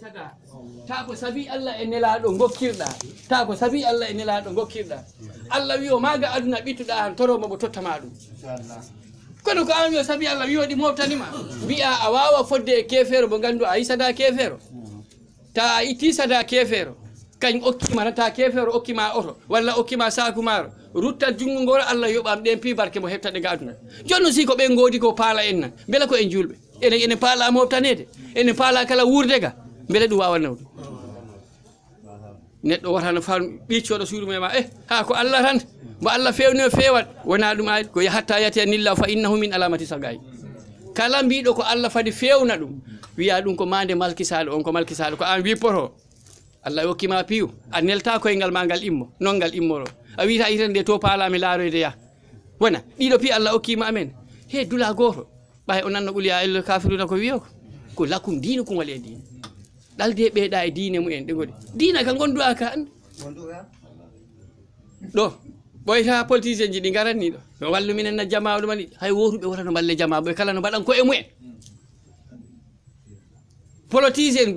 sada ta ko sabi Allah e nelaɗo gokkirɗa ta ko sabi Allah e nelaɗo gokkirɗa Allah wi'o maga aduna ɓittuɗa han toroma mo tottama ɗum kono ko an yo sabi Allah wi'oɗi moftanima wi'a a wawa fodde e kefero mo gandu a yi sada kefero ta a itti sada kefero kañ okkima nata kefero okkima oto walla okkima saku maro rutta jungo ngol Allah yoɓam ɗen pi barke mo heftade ga aduna jonno si ko ɓe godi ko paala en nan beela ko en julɓe ene paala moftanede ene paala kala wurde ga beele ɗum wawa nawde neɗɗo wata no fam ɓiccoɗo suudu mum ma ha ko Allah tan mo Allah fewni o fewat wona ɗum ay ko hatta yati nilla fa innahu min alamati sagay kala mbiɗo ko Allah fadi fewna ɗum wiya ɗum ko mande malkisaɗo on ko malkisaɗo ko an wi poto Allah hokkima piyu a nelta koyngal ma ngal immo non ngal immoro a wita itande to paalami laaroyde ya wona ɗiɗo pi Allah hokkima amen he dula goto ɓay o nanno ɓuuli ya el kafiruna ko wiyo ko lakkum diinu kum wali e diine ɗalde ɓeeɗa e diine mumen ɗe goɗi diina ka gonduɗa ka ande ɗo ɓoyta politicien ji ɗi garanni ɗo no wallu minen na jama ɗuman ɗi hay wotuɓe wota no balle jama ɓe kala no mbaɗan ko e mumen politicien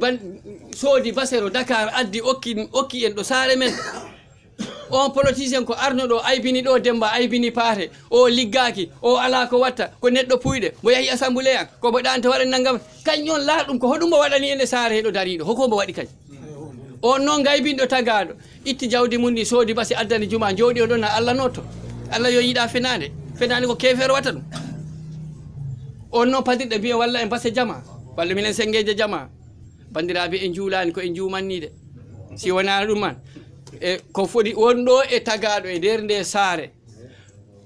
soodi basero Dakar addi okki en ɗo saare men on politicien ko arno ɗo aybini ɗo Demba aybini Paate o liggaki o ala ko watta ko neɗɗo puyɗe mo yahi assemblée an ko mo ɗanta waɗa naggam kañum on laaɗum ko hoɗum mo waɗani ene saare heɗo dariɗo hoko mo waɗi kañ on noon gaybinɗo tagaɗo itti jawdi mum ndi soodi basi addani juma jooɗi o ɗon na Allah notto Allah yo yiiɗa fenade ko kefere watta ɗum on noon padirɗe mbiya walla en base jama walla minen sengeje jama bandiraɓe en juulani ko en jumannide si wonano ɗum man e ko foti wonɗo e tagaɗo e nder nde saare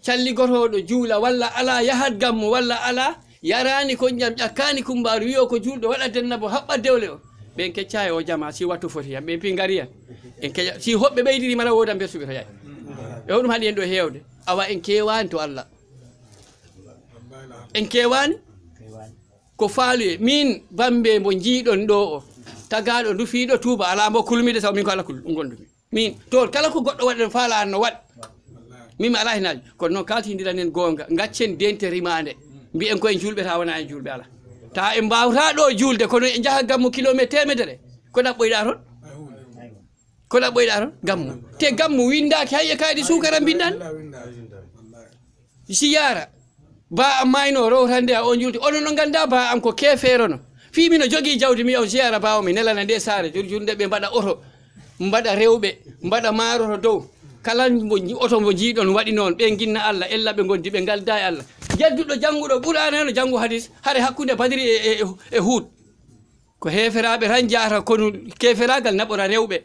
calligotoɗo juula walla ala yahat gammu walla ala yarani ko jam ƴakkani kumbaru wiyo ko julɗo waɗa dennabo haɓɓa dewle o ɓen keccayi o jama si wattu foti yam ɓen pi gari en keƴa si hoɓɓe ɓeydiri mara wodan bersuɓe to yayi e hoɗum haɗi en ɗo hewde awa en kewani to Allah en kewani ko faaluye min Bambe mo jiiɗon ɗo o tagaɗo dufiɗo tuuba ala mbo kulmide saw min ko ala gondumi min to kala ko goɗɗo waɗen faala an no waɗ min mi ala henaji kono noon kaltidiranen gonga gaccen dente rimande mbiyen koyen julɓe ta wona en julɓe ala ta en mbawta ɗo julde kono en jaaha gammu kilométre temedere ko ɗaɓɓoyɗa toon ko ɗaɓɓoyɗa toon gammu te gammu windaki hayye kayɗi sukara mbindani si yara ba am mayno rowtande a on julde onon no ganda ba am ko keferono fi mino jogui jawdi mi o ziyara bawo mi nelana nde saare julde ɓe mbaɗa oto mbaɗa rewɓe mbaɗa maaro to dow kala oto mo jiiɗon waɗi noon ɓe ginna Allah ella ɓe gondi ɓe galda e Allah jedduɗo jannguɗo ɓurano no janngu hadis hare hakkude Badiri e Hud ko heferaɓe tan jahata kono keferagal naɓora rewɓe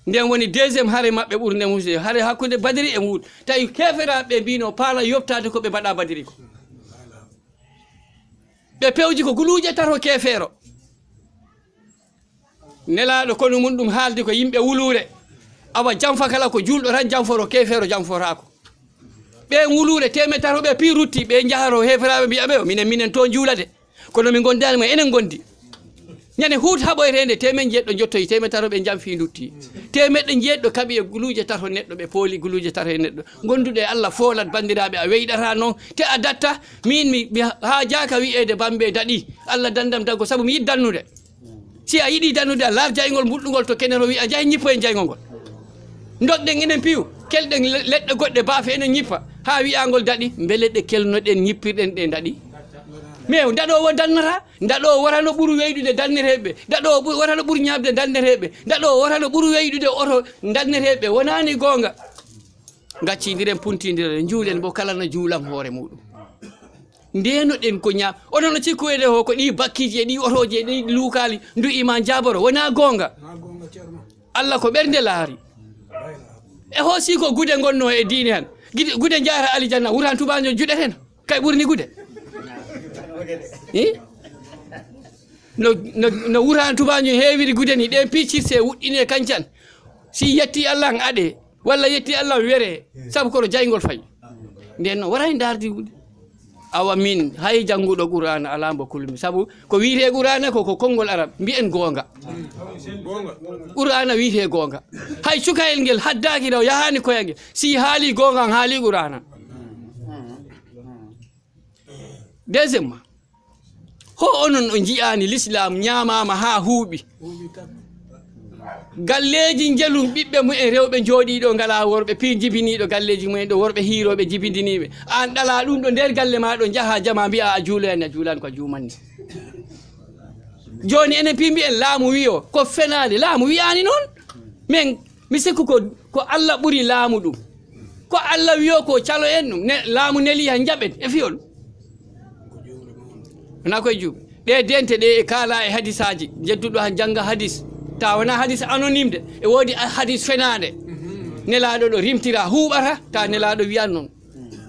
nden woni deuxiéme hare maɓɓe ɓurde musde hare hakkude Badiri e Hud tawi keferaɓe mbino paala yoftade ko ɓe mbaɗa Badiri ko ɓe pewji ko guluje tato kefero nelaɗo kono mum ɗum haaldi ko yimɓe wulure awa janfa kala ko julɗo tan janforo kefero janforako ɓen wulure teme tato ɓe pi rutti ɓe jaharo heferaɓe mbiyaɓe o minen to juulade kono min gondani mo enen gondi ñande Hud haɓoyrede temen jeɗɗo jottoyi teme tato ɓe janfi dutti temeɗɗe jeɗɗo kaaɓi e guluje tato neɗɗo ɓe pooli guluje tato e neɗɗo gonduɗe Allah foolat bandiraɓe a weyɗata noon te a datta min mi ha jaka wiyede Bambe daɗi Allah dandam dago saabu mi yiɗi dannude si a yiɗi dannude a laar jaygol mbuɗɗugol to kenero wi a jahi ñippo e jaygol ngol doɗɗen enen piyu kelɗen leɗɗe goɗɗe baafe enen ñippa ha wiyagol daɗi beele ɗe kelnoɗen ñippirɗen ɗe daɗi mais daɗowo dannata daɗowo warano ɓuuri weyɗude danneteɓe daɗowo warano ɓuuri ñabde danneteɓe daɗowo warano ɓuuri weyɗude oto danneteɓe wonani gonga gaccidiren puntidiren juulen bo kala no juulam hoore muɗum ndenoɗen ko ñaam onon no cikkuede ho ko ɗi bakkiji e ɗi otoji e ɗi luukali ndu ima jaboro wona gonga Allah ko ɓernde laari e hoosi ko gude gonno e diine han gude jara alijanna wuran tubaño juɗeten kay ɓurni gude no wuran tubaño heewiri gude ni ɗen piccirse wuɗɗine kancan si yetti Allah an aɗe walla yetti Allah were saabu koto jaygol fayi nden noon waray dardi wude awa min hay jannguɗo Qur'ana ala mbo kulmi saabu ko wiite Qur'ana ko konngol arab mbiyen gonga Qur'ana wiite gonga hay cukayel ngel haddaki daw yahani koyangel si haali gonga an haali Qur'ana deuxièmement ho onon on ji'ani l'islam nyamama ha huubi galleji jelum bibbe mu e rewbe jodiido ngala worbe pi jibinido galleji mu do worbe hirobe jibindinibe an dala dum do der galle ma do jaha jama bi'a a juulen a juulan ko juumanni joni enen pimbi en laamu wiyo ko fenade laamu wi'ani non men mi sikku ko Allah buri laamu dum ko Allah wiyo ko calo en dum laamu neli han jabet e fiol na ko jub de dente de e kala e hadisaji jeddudo han janga hadis ta wana hadis anonyme de e wodi hadis fenade nelaado do rimtira huubata ta nelaado wi'an non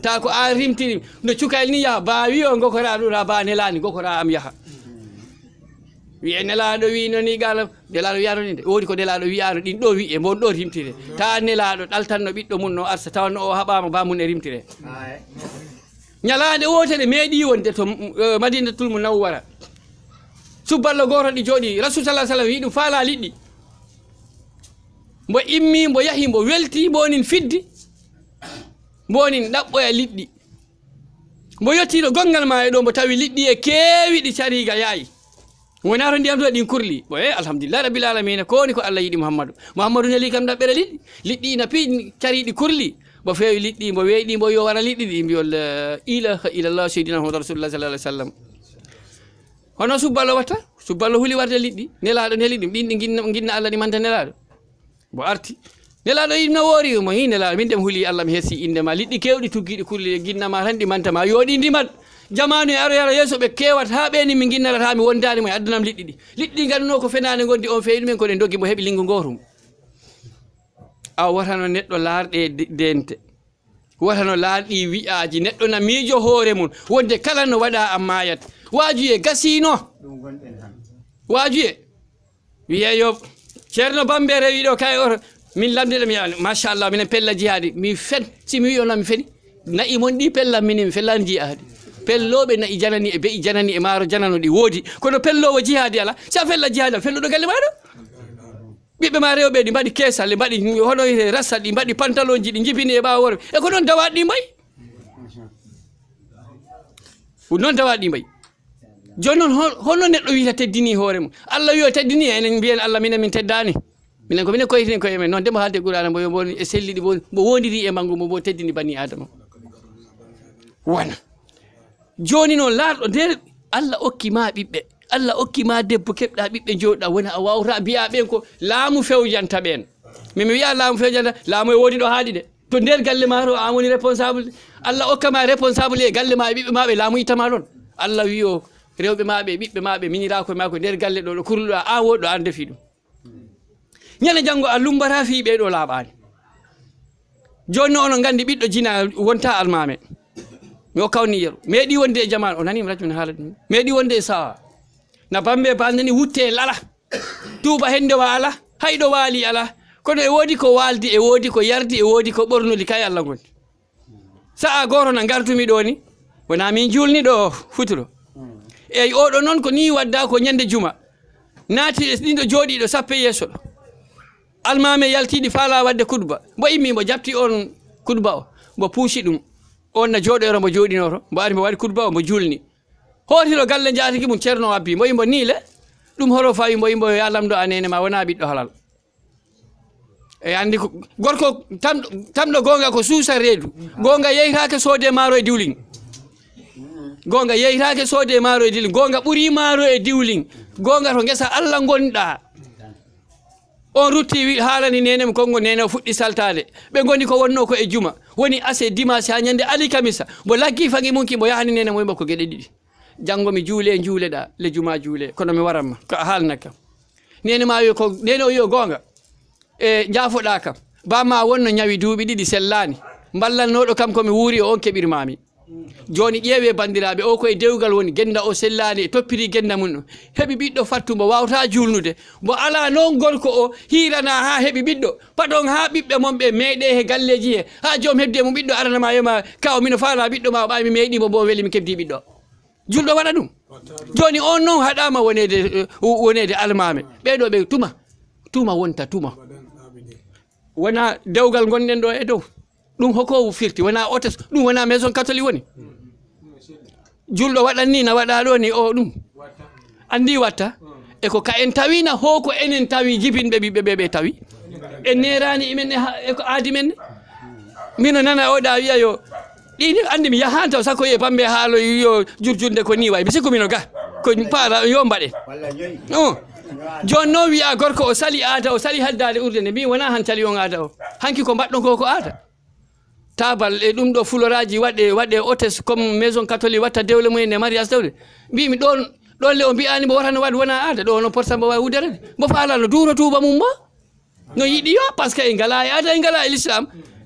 ta ko a rimtiri no cukayl ni ya ba wiyo ngokora do ba nelani ngokora am yaha wi nelaado wi noni galam nelaado wi'ano ni de wodi ko nelaado wi'ano din do wi e mon do rimtire ta nelaado daltanno biddo mun no arsa tawanno o habama ba mun e rimtire nyalaade wotere meedi wonde to Madinatul Munawwara suballo goro di jodi rasul sallallahu alaihi wasallam yidu faala liddi mbo immi mbo yahi mbo welti bonin fiddi bonin dabbo e liddi mbo yotti do gongal ma e do mbo tawi liddi e keewi di cariga yayi wona to ndiyam to din kurli bo alhamdulillah rabbil alamin ko ni ko Allah yidi muhammadu neli kam dabbere liddi na pi caridi kurli bo feewi liddi mbo weedi mbo yo wara liddi di mbiol ilaha illallah sayyidina rasulullah sallallahu alaihi wasallam hono subballo watta subballo huli warde liddi nelaado neli dum din ginna Allah ni manta nelaado bo arti nelaado no wori mo hinela min dem huli Allah mi hesi inde ma liddi kewdi tuggidi kurli ginna ma tan di manta ma yodi ndimat jamanu aro yara yeso be kewat ha be ni mi ginnata mi wondani mo addunam liddi ganno ko fenane gondi on feewi men ko den doggi mo hebi lingu gorum a watano neddo larde dente watano lardi wi'aji neddo na miijo hoore mun wonde kala no wada ammayat waajuye gasino dum gonden han waajuye wi'ayo cerno Bambe rewi do kay or min lamde mi masha Allah min pella jihadi mi fen si mi wi'ona mi feni na'i mon di pella min fellan jihadi pellobe na'i janani e be janani e maro janano di wodi kono pellowo jihadi ala sa fella jihadi fello do galle mado bibbe ma rewbe di mbadi kesa le mbadi hono rassa di mbadi pantalonji di jibini e bawo e ko non dawadi mbay non dawadi mbay jonon hono neddo wiita teddini hoore mum Allah wiyo teddini enen biyen Allah min teddani minen ko minen ko yitini ko emen non demo halde qur'ana bo bon e sellidi bo wondiri e mangu bo teddini bani adama wana joni non lardo der Allah okki ma bibbe Allah okki ma debbo kebda bibbe joda wona a wawra biya ben ko laamu fewjanta ben mi wi'a laamu fewjanta laamu e wodi do haadi de to der galle ma ro amoni responsable Allah okka ma responsable e galle ma bibbe mabe laamu itama don Allah wiyo rewbe mabe bibbe mabe minira ko mako der galle do kurlu a wodo an defi dum nyane jango a lumbara fi be do labani joni onon gandi biddo jina wonta almame mi kawni yeru medi wonde e jaman o nani mi rajmin haalade medi wonde e sawa na Bambe Balde ni wutte lala tuba hende wala haydo wali ala kono e wodi ko waldi e wodi ko yardi e wodi ko bornoli kay Allah gondi saa goro na gartumi do ni wona min julni do futuro e odo non ko ni wadda ko nyande juma naati dindo jodi do sappe yeso do almame yaltidi faala wadde kudba bo immi mo japti on kudba o mo puushi dum on na jodero mo jodinoto mo ari mo wadi kudba mo julni hotiro galle jaatiki mum cerno abbi mo imbo nile dum horo fawi mo imbo yalamdo anene ma wona biddo halal e andi ko gorko tamdo gonga ko suusa reedu gonga yeytaake soode maro e diwling gonga yeytaake soode maro e diwling gonga buri maro e diwling gonga to ngesa Allah gonda on rutti wi haalani nenem kongo nene fuddi saltade be gondi ko wonno ko e juma woni ase dimanche ha nyande ali kamisa bo laggi fangi munki bo yahani nene mo ko gede didi jango mi juule da le juma juule kono mi waramma ko haalnaka nene ma wi ko nene o yo gonga e jaafoda kam ba ma wonno nyawi duubi didi sellani ballannodo kam ko mi wuri on kebirmami joni ƴeewe bandiraɓe o koye dewgal woni genda o sellani toppiri genda mum heɓi ɓiɗɗo fattumbo wawta julnude mo ala noon gorko o hirana ha heɓi ɓiɗɗo paɗon ha ɓiɓɓe monɓe meeɗe he galleji he ha joom hebde mo ɓiɗɗo aranama yema kaw mino faala ɓiɗɗo ma ɓaymi meeɗimo bo weli mi kebdi ɓiɗɗo julɗo waɗa ɗum joni on noon haɗama wonede almame ɓeɗo ɓe tuma wonta tuma wona dewgal gonɗen ɗo e dow ɗum hoko firti wona otes ɗum wona maison catholique woni julɗo waɗanni na waɗa ɗo ni o ɗum andi watta e ko ka en tawina ho ko enen tawi jibinɓe ɓiɓɓe ɓe tawi en nerani imen e ko aadi men mino nana oɗa wiya yo ɗini andi mi yahan taw sakko ye Bambe haalo yo jurjunde ko ni way mi sikku mino ga ko paala yo mbaɗen joni noon wiya gorko o sali aada o sali haddade urde nde mi wona han cali on aada o hanki ko mbaɗɗon ko aada tabal e ɗum ɗo fuloraji waɗe hôtesse comme maison catholique watta dewle mumen e mariage dewle mbimi ɗon le o mbiyani mo warano waɗ wona aada ɗo no porta mbo wawi wuderede mbo faala no duuro tuuba mum mo no yiɗi yo par ce que e ngala e aada e ngala e l'islam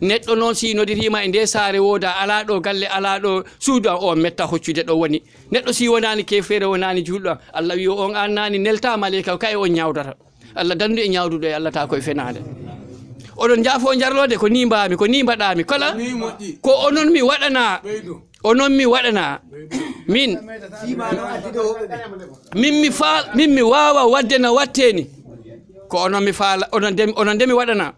neɗɗo noon si nodirima e nde saare woda ala ɗo galle ala ɗo suudu o metta hoccude ɗo woni neɗɗo si wonani kefere wonani julɗo Allah wi on annani nelta malika kay on ñawdata Allah dandu e ñawduɗo e Allah ta koye fenade oɗon jaafo jarlode ko ni mbami ko ni mbaɗami kala ko onon mi waɗana min mi wawa wadde no watteni ko onon mi faala onon de mi waɗana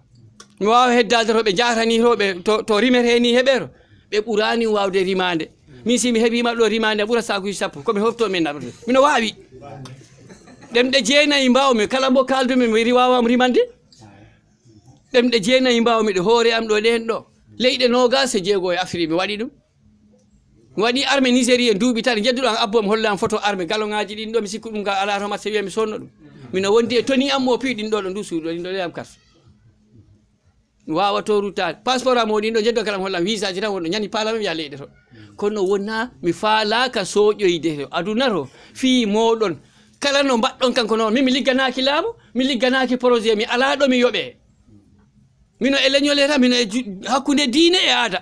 mi wawa heddade to ɓe jarani toɓe to rimete ni heɓero ɓe ɓurani wawde rimade min si mi heeɓima ɗo rimade ɓuura sakuji 10 komi hofto min naɓete mino wawi ɗemɗe 9 mbawmi kala mbo kaldumi mi wawam rimande ɗemɗe 9 mbawmi ɗe hoore am ɗo ɗen ɗo leyɗe 26 e Afrique mi waɗi ɗum mi waɗi armée Nigérie duuɓi tati jedduɗo an abbo mi hollan photo armée galongaji ɗin ɗo mi sikku ɗum ga ala to marché wiya mi sonno ɗum mino wondi e toni am mo pi ɗin ɗo ndu suuɗo ɗin ɗo leyam carte mi wawa to ruttade passeport am o ɗin ɗo jeddo kala mi hollan visa ji tan wonɗo ñani palami wiya leyɗe to kono wona mi faalaka soƴoyde to aduna to fi moɗon kala no mbaɗɗon kanko noon min mi ligganaki laamu mi ligganaki projet mi ala ɗo mi yoɓe mino e leñoleta mino e hakkude diine e aada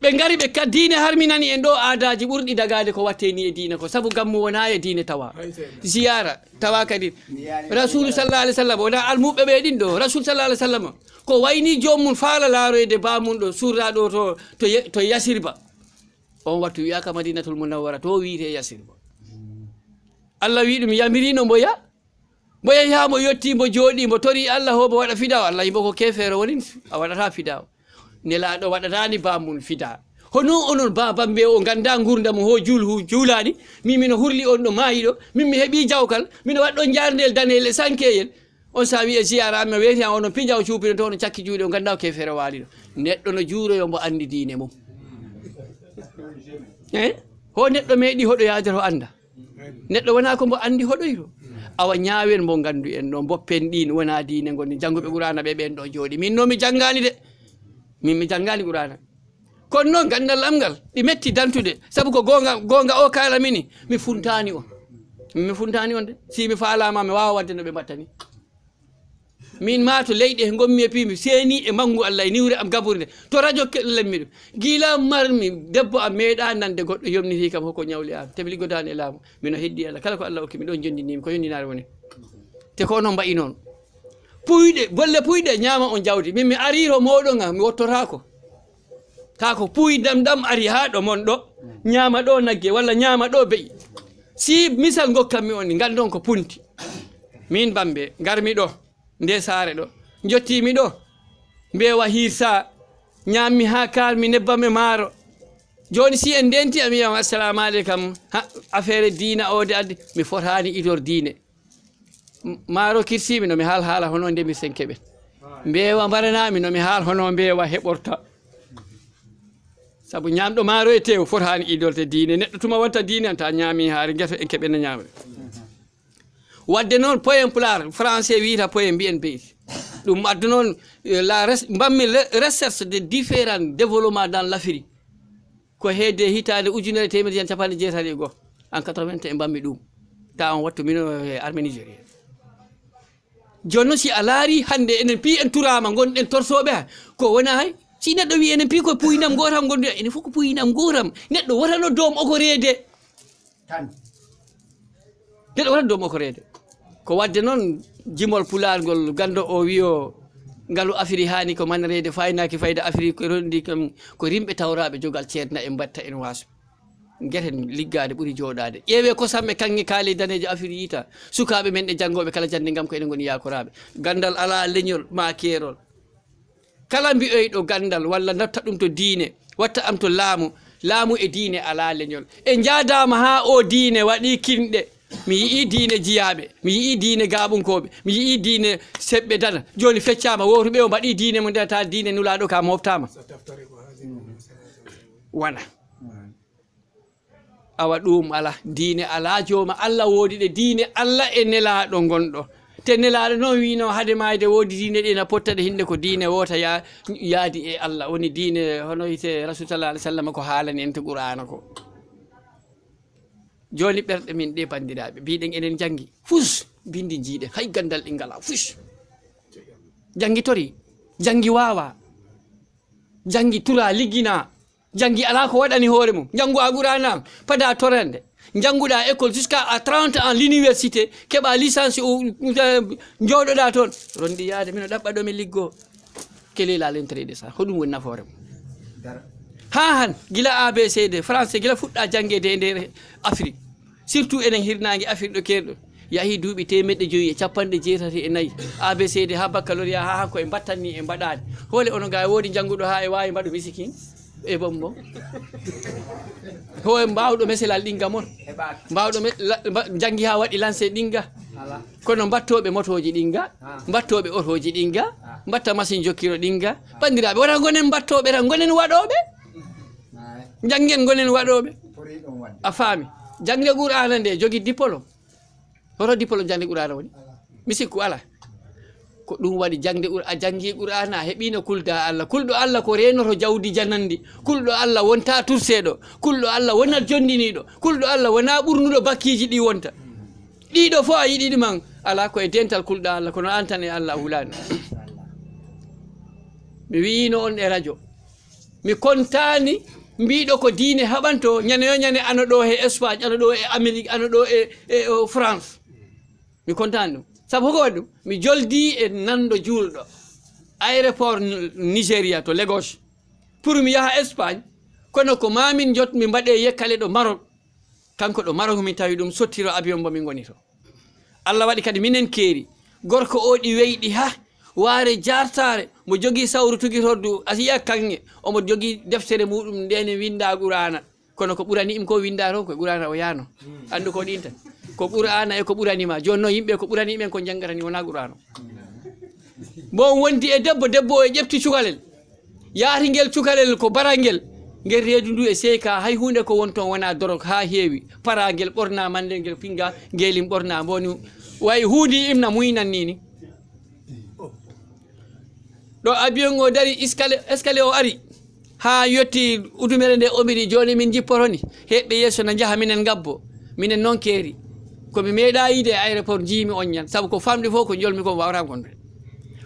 ɓe ngari ɓe kad diine harminani en ɗo aadaji ɓurɗi dagade ko watte ni e diine ko saabu gammu wona e diine tawa ziyara tawa kadi rasulu sallallahu alaihi wasallam wona almuɓe ɓe ɗin ɗo rasul sallallahu alaihi wasallam ko wayni jomum faala laaroyde bamum ɗo surra ɗo to Yasirba on wattu wiyaka Madinatul Munawwara to wiite Yasirba Allah wi ɗum yamirino mboya yahamo yetti mbo jooɗi mbo tori Allah ho mbo waɗa fidaw Allah yimbo ko kefere woni a waɗata fidaw nelaɗo waɗatani bamum fida hono onon Bambe o ganda gurdam ho juulani mino hurli on ɗo maayiɗo min mi heeɓi jawkal mino waɗɗo jardel danele sankeyel on sa wi e ziyara amme weeti an onon pijaw cuupino to ono cakki juuɗe o ganda o kefere waaliɗo neɗɗo no juuroyo mbo andi diine mum ho neɗɗo meeɗi hoɗoyade to anda neɗɗo wona ko mbo andi hoɗoyro awa ñaawen mbo gandu en ɗo boppen ɗin wona diine gonni jannguɓe Qur'ana ɓe ɓen ɗo jooɗi min noon mi janngani de min mi janngani Qur'ana kono noon gandal am ngal ɗi metti dantude sabu ko gonga o kala mini mi funtani on de si mi faalama mi wawa wadde no ɓe mbattani min ma to leyɗe he gommi e pimi seeni e mangu Allah e niwre am gaburde to radio lemmi ɗum gila marmi debbo am meeɗa nande goɗɗo yomniti kam hoko ñawli am te mi liggodani e laamu mino heddi Allah kala ko Allah okki mi ɗon jondinimi ko yondinare woni te ko onon mbayi noon puyɗe bolle puyɗe ñaama on jawdi min mi ariro moɗon am mi wottotako tako puydam ɗam ari ha ɗo mon ɗo ñaama ɗo nagge walla ñaama ɗo beyi si misal gokkanmi on ni gandon ko punti min Bambe garmi ɗo nde saare ɗo jottimi ɗo mbewa hirsa ñammi ha kalmi nebbam e maaro joni si en ndenti am wiyam assalamu aleykum affaire diina o de addi mi fotani idor diine maaro kirsimi no mi haala hono nde mi senkeɓen mbewa mbaranami no mi haal hono mbewa heɓorta sabu ñamɗo maaro e tew fotani idorte diine neɗɗo tuma watta diine anta ñaami haare gueto en keɓen ñaamre wadde noon poyen pulaar français wiyata poyen mbiyen beyti ɗum addu noon mbammi recherche de différents développement dans l'Afrique ko heede hitande 1990 en 80 e mbammi ɗum ta on wattu mino e armée nigérien joni noon si a laari hande enen pi en turama gonɗen torsoɓe ha ko wona hay si neɗɗo wi enen pi koye puyinam gotam gonduɗa enen fof ko puyinam gotam neɗɗo watano doom oko reede neɗɗo watano doom oko reede ko wadde noon jimol pulargol gando o wiyo ngalu Afrique hani ko manarede faynaki fayda Afrique ko rondi kam ko rimɓe tawraɓe jogal ceerna e mbatta en waso gueten liggade ɓuuri joɗade ƴeewe kosamme kanŋe kaali daneje Afrique yita sukaɓe men ɗe janggoɓe kala jande gam ko enen goni yakoraɓe gandal ala leñol ma kerol kala mbiyoyɗo gandal walla natta ɗum to diine watta am to laamu laamu e diine ala leñol e jaadama ha o diine waɗi kinɗe mi yii diine jiyaɓe mi yii diine gaɓunkoɓe mi yii diine seɓɓe dana joni feccama wotuɓe o mbaɗi diine mo ndeta diine nulaɗo ka moftama wana awa ɗum ala diine ala joma Allah woodi ɗe diine Allah e nelaɗo gonɗo te nelaɗo noon wino hade mayde woodi diine ɗe na pottaɗe hinde ko diine wota yaadi e Allah woni diine hono yite rasul sallallahu alaihi wasallam ko haalani en to qur'ana ko joni ɓerɗe min ɗe bandiraɓe mbiɗen enen jangi fus bindi jiiɗen hay gandal ɗi ngala fus jangi tori jangi wawa jangi tula liggina jangi ala ko waɗani hoore mum jangu a qur'ana pada torande janguɗa école jusqu'à 30 ans l'université keɓa licence jooɗoɗa toon rondi yaade mino ɗaɓɓa ɗo mi liggo kelila l'entrée ça hoɗum woni nafoore mum ha han gila ABCD français gila fuɗɗa jangede e nder Afrique surtout enen hirnangue Afrique ɗo kerɗo yahi duuɓi 150 ABCD ha baccalauréat ha hanko e battanni e mbaɗani hole ono ga woodi janguɗo ha e wawi mbaɗo misikin e bombo ho mbawɗo meselal ɗinga mon mbawɗo jangi ha waɗi lancé ɗinga kono mbattoɓe motoji ɗinga mbattoɓe otoji ɗinga mbatta machine jokkiro ɗinga bandiraɓe wona gonen mbattoɓe tan gonen waɗoɓe jangen gonen waɗoɓe a faami jangde qur'ana nde jogi diplôme hoto diplôme jangde qur'ana woni mi sikku ala ko ɗum waɗi jangde a jangi qur'ana heɓino kulda Allah kulɗo Allah ko renoto jawdi janandi kulɗo Allah wonta turseɗo kulɗo Allah wona jondiniɗo kulɗo Allah wona ɓurnuɗo bakkiji ɗi wonta ɗiɗo fo a yiɗi ɗuman ala ko e dental kulɗo Allah kono antane Allah hulani mi wino on e radio mi kontani mbiɗo ko diine haɓanto ñane yo ñane ano ɗo e Espagne ano ɗo e Amérique ano ɗo e France mi kontani ɗum sabu ko waɗi ɗum mi joldi e nanɗo julɗo aéroport Nigéria to Lagos pour mi yaha Espagne kono ko mamin jot mi mbaɗe yekkale ɗo Maroc kanko ɗo Maroc min tawi ɗum sottiro avion mo min goni to Allah waɗi kadi minen keeri gorko o ɗi weyɗi ha waare jartare mo jogui sawru tugitoddu asiya kanŋe omo jogui deftere muɗum ndene winda qur'ana kono ko ɓurani im ko winda to ko qur'ana o yaano andu ko ɗin tan ko qur'ana e ko ɓuranima joni noon yimɓe ko ɓurani men ko janggatani wona qur'ana bon wondi e debbo o ƴefti cukalel yaati ngel cukalel ko barangel ngel reedu ndu e seyka hay hunde ko won toon wona dorog ha heewi para ngel ɓorna mande ngel pinga ngelim ɓorna boni way huudi imna muynanni ni ɗo avion o dari escalier o ari ha yetti udumere nde omiri joni min jipporoni heɓɓe yesso na jaaha minen gabbo minen noon keeri komi meeɗa yiide e aéroport jiimi on ñan saabu ko famɗi fof ko jolmi ko wawata gonɗe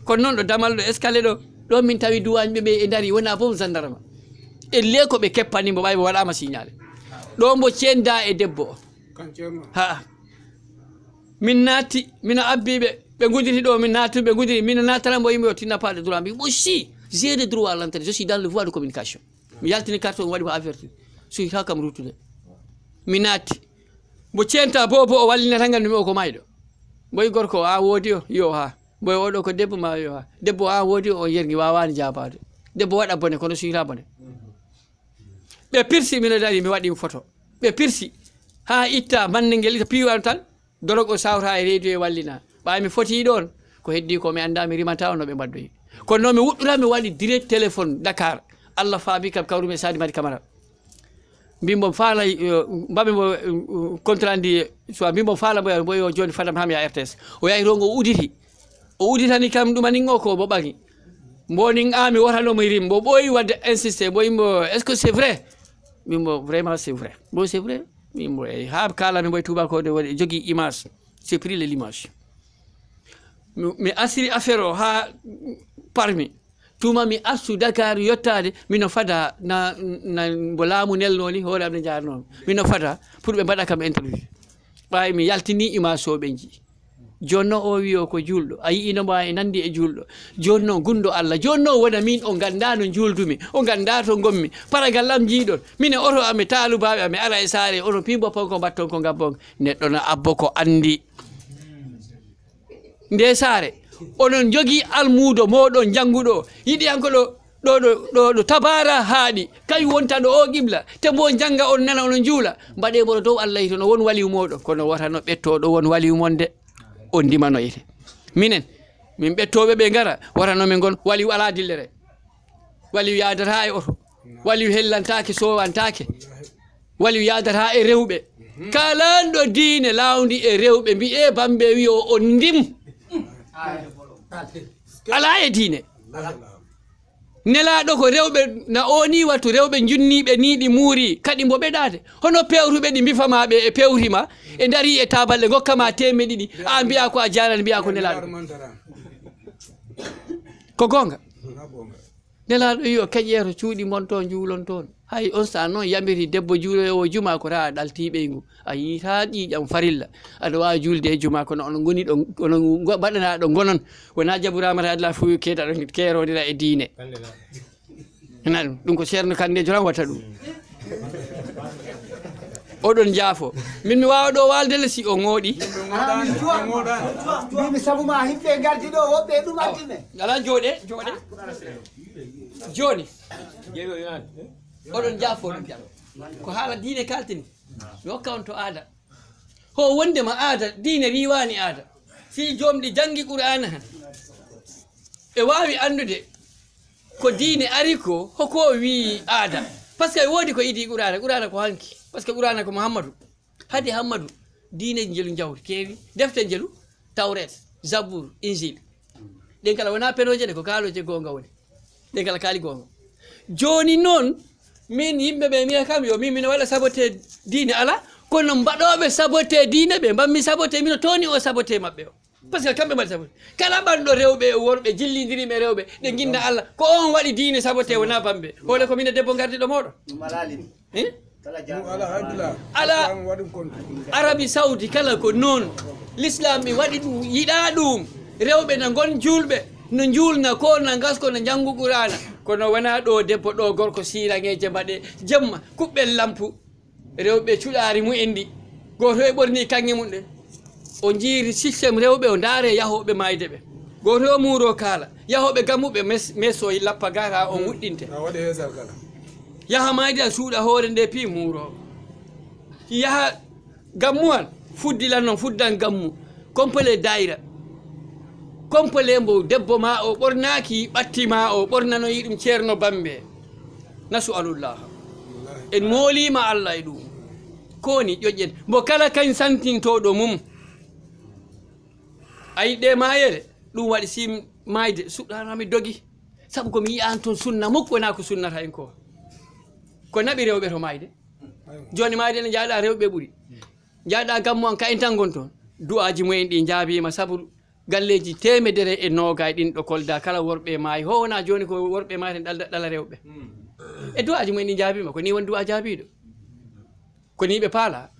kono noon ɗo damal ɗo escalier ɗo min tawi duwañɓe ɓe e dari wona fof gendarme elle ko ɓe keppanimo ɓay ɓe waɗama signalé ɗo mbo cenda e debbo o ha min naatti mina abbiɓe ɓe guditi ɗo min naati ɓe guditi mina natarambo yimɓe o tinna pas de droit mbi aussi j'ai le droit à l'entrée je suis dans le voie de communication mi yaltini carton waɗi ko avertir so yita kam ruttude mi naatti mo centa bobo o wallinata ngal mi o ko mayɗo boyi gorko a woodi o yo ha boy oɗo ko debbo ma yo ha debbo a woodi o yergi wawani jabade debbo waɗa bone kono so yita bone ɓe pirsi mino dari mi waɗi photo ɓe pirsi ha itta mande ngel ita piwan tan dorog o sawta e radio e wallina ɓawi mi foti ɗon ko heddi ko mi anda mi rimata on no ɓe mbaddoyi kono noon mi wuɗɗura mi waɗi direct téléphone Dakar Allah faabi kam kawrumi e Sadi Madi Camara mbimo faala mbaɓe mo contrat ndi so mbimo faala mbo yo joni fadam ham ya RTS o yahi rongo o uditani kam ɗumanin o ko mo ɓagi mbonin mi wotanomo rim mbo ɓooyi wadde insisté mbo yimbo est ce que c'est vrai mbimo vraiment c'est vrai bon c'est vrai mbimo ha kalami mboye tubakode waɗi jogui image j'ai pris l'image mi asiri affaire o ha parmi tuma mi artu Dakar yottade mino fada na mbo laamu nelnoni hoore am ne jarno mino fada pour ɓe mbaɗa kam interview ɓawi mi yaltini image o ɓe jii jonno o wi o ko julɗo a yiino mbo e nandi e julɗo jonno gundo Allah jonno wona min o ganda no juldumi o ganda to gommi paragal am jiiɗon mine oto ame taalubaɓe ame ara e saare ono pimbo pon ko mbatton ko gabbon neɗɗo no abbo ko andi nde saare onon jogui almudo moɗon janguɗo yiɗi hanko ɗo ɗo tabara haaɗi kañum wonta ɗo o qibla tembo janga on nana ono juula mbaɗe mboɗo dow Allah to no won waliyu moɗon kono watano ɓettoɗo won waliyu mon de on ndimanoyte minen min ɓettoɓe ɓe gara watano min gon waliyu ala dillere waliyu yadata e oto waliyu hellantake sowantake waliyu yadata e rewɓe kalanɗo diine lawdi e rewɓe mbi'e Bambe wi o on ndim ala e diine nelaɗo ko rewɓe na oni wattu rewɓe junniɓe ni ɗi muuri kadi mbo ɓeɗade hono pewruɓe ɗi mbifamaɓe e pewrima e dari e tabalɗe gokkama temeɗe ɗiɗi a mbiya ko a jarani mbiya ko nelaɗo ko gonga nelaɗo wi o keƴeto cuuɗi mon toon juulon toon hay on sa noon yamiri debbo juulowo juma ko raa ɗaltiɓe ngu a yiita ƴiƴam farilla aɗa wawi julde e juma kono ono goni ɗo ono mbaɗana ɗo gonon wona jaburamata adla fu keeɗaɗo kerodira e diine na ɗum ko ceerno kandejo tan watta ɗum oɗon jaafo min mi wawa ɗo waldele si o ŋooɗi mimi sabuma himɓe gardi ɗo woɓɓe ɗum antime ala jooɗe joni oɗon jaafo ɗum jam ko haala diine kaltini mi hokka on to aada ho wondema aada diine riwani aada si jomɗi jangi qur'ana han e wawi andude ko diine ari ko hoko wi aada par ce que woodi ko idi qur'ana ko hanki par ce que qur'ana ko Muhammadou hade Hammadou diine jelu jawri kewi defte jelu tawret zabour injil ɗen kala wona penoje ɗe ko kaaloje gonga woni ɗen kala kaali gonga joni noon min yimɓeɓe miya kam yo min waɗa sabote diine ala kono mbaɗoɓe sabote diine ɓe mbammi sabote mino toni o sabote mabɓe o par ce que kamɓe mbaɗi sabote kala ɓanɗo rewɓe e worɓe jillidiriɓe rewɓe ɗe ginna Allah ko on waɗi diine sabote wona Bambe hole ko mine debbo gardiɗo moɗon ala Arabi Saudi kala ko noon l'islam mi waɗi ɗum yiɗa ɗum rewɓe na gon julɓe no julna ko na gasko no jangu qur'ana kono wona ɗo debbo ɗo gorko sirangeje mbaɗe jemma kuɓɓel lampu rewɓe cuɗari mu'en ɗi goto e ɓorni kanŋe mum ɗe o jiiri systéme rewɓe o ndaare yahoɓe mayde ɓe goto o muuro kaala yahoɓe gammuɓe messo lappa gara o wuɗɗinte yaha mayde a suuɗa hoore nde pi muuro yaha gammuwal fuddilan noon fuddan gammu complet dayra complet mbo debbo ma o ɓornaki ɓatti ma o ɓornanoyi ɗum ceerno Bambe nasu alullah en moolima Allah e ɗum koni ƴoƴƴen mbo kala kañ santintoɗo mum a yiɗɗe mayere ɗum waɗi sim mayde suɗɗanami dogi saabu komi yiyan toon sunna mukko wona ko sunnata en ko naɓi rewɓe to mayde joni mayde ne jaaɗa rewɓe ɓuuri jaaɗa gammu an ka en tan gon toon du'aji mumen ɗi jaabima saabu galleji temedere e noga ɗin ɗo Kolda kala worɓe maayi ho wona joni ko worɓe maayi tan ɗala rewɓe e du'aji mumen ɗi jaabima ko ni won du'a jaabiɗo ko ni ɓe paala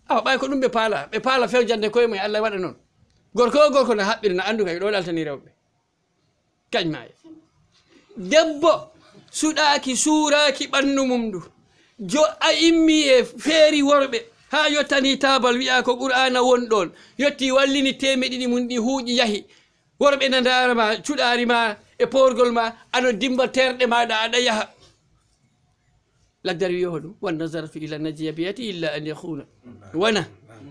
awa ɓay ko ɗum ɓe paala fewjande koye mumen Allah waɗa noon gorko o gorko no haɓɓiri no andu kay ɗo ɗaltani rewɓe kañ maayi debbo suɗaki suuraki ɓandu mum ndu jo a immi e feeri worɓe ha yottani tabal wi'a ko qur'ana won ɗon yotti wallini temeɗiɗi mum ɗi huuƴi yahi worɓe na darama cuɗari ma e porgol ma aɗo dimba terɗe maɗa aɗa yaha laddar wiyo ɗum wan nazaratu ila najiya biyati illa an yakhuna wona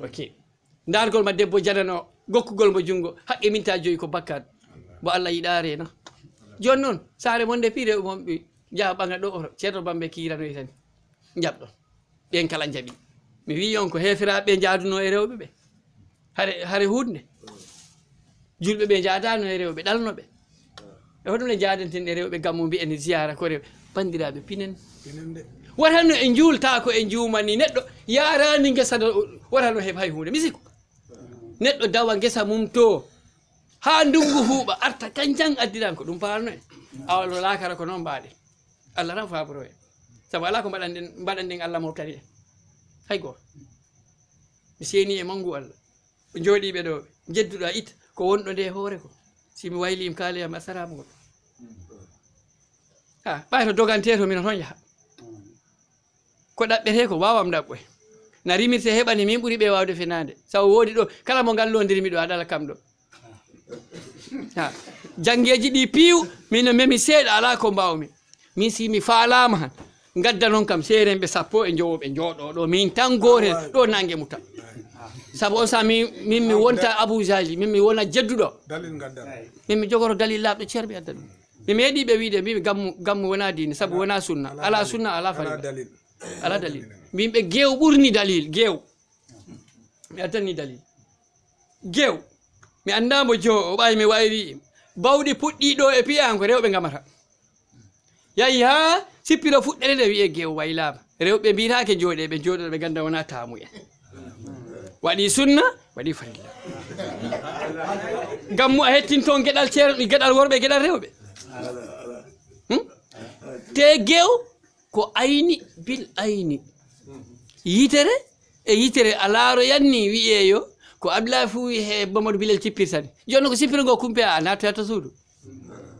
ok dargol ma debbo janano gokkugol mo jungo haqqe minta joyi ko bakkat bo Allah yiɗare no joni noon saare monde piire momɓe jaha ɓaga ɗo oto ceerno Bambe kiranoy tan jaɓɗon ɗen kala jaaɓi mi wi on ko hefiraɓe jaaduno e rewɓe ɓe hare hunde julɓe ɓe jaadano e rewɓe ɗalnoɓe e hoɗum ne jaadenten e rewɓe gammu mbi'en ziyara ko rewɓe bandiraɓe pinen watano e juulta ko e juumani neɗɗo yarani guesa watano heɓ hay hunde misiko neɗɗo dawa guesa mum to ha ndungu huuɓa arta kanjang addiran ko ɗum paarno en awalo lakara ko noon mbaɗe Allah tan fabro en saabu ala ko mbaɗanɗen Allah mawtani en hay goto mi seeni e mangu Allah ɓe jooɗiɓe ɗo jedduɗa itta ko wonɗo nde hoore ko simi waylima kaaliyam assalamu ngol ha ɓay to dogante to mino toon jaaha ko ɗaɓɓete ko wawam ɗaɓɓoy na rimirte heɓani min ɓuuri ɓe wawde fenade sabu woodi ɗo kala mo ngallodirmi ɗo aɗala kam ɗo ha jangeji ɗi piiw min memi seeɗa ala ko mbawmi min si mi faalama han gadda noon kam seeremɓe 10 e jowoɓe jooɗo ɗo min tan gotel ɗo nangue muta sabu on sa min mi wonta aboujaji min mi wona jedduɗo min mi jogoro dalil laaɓɗo ceerɓe adda ɗum mi meeɗi ɓe wiide mbimi gammu wona diine sabu wona sunna ala farilla ala dalil mbimɓe geew ɓurni dalil geew mi addani dalil geew mi andamo jo o ɓawi mi wayri bawɗi puɗɗiɗo e piyan ko rewɓe gamata yahi ha sippiro fuɗɗere nde wiye geew waylama rewɓe mbitake jooɗe ɓe jooɗo ɓe ganda wona taamu en waɗi sunna waɗi farilla gammu a hettinto gueɗal ceerɗo gueɗal worɓe gueɗal rewɓe te geew ko ayni bil ayni yitere e yitere a laaro yanni wiyeyo ko Abdoulaye fu he Mamadou Bilel cippirtani jonno ko sippirgo kumpe a nattoyata suudu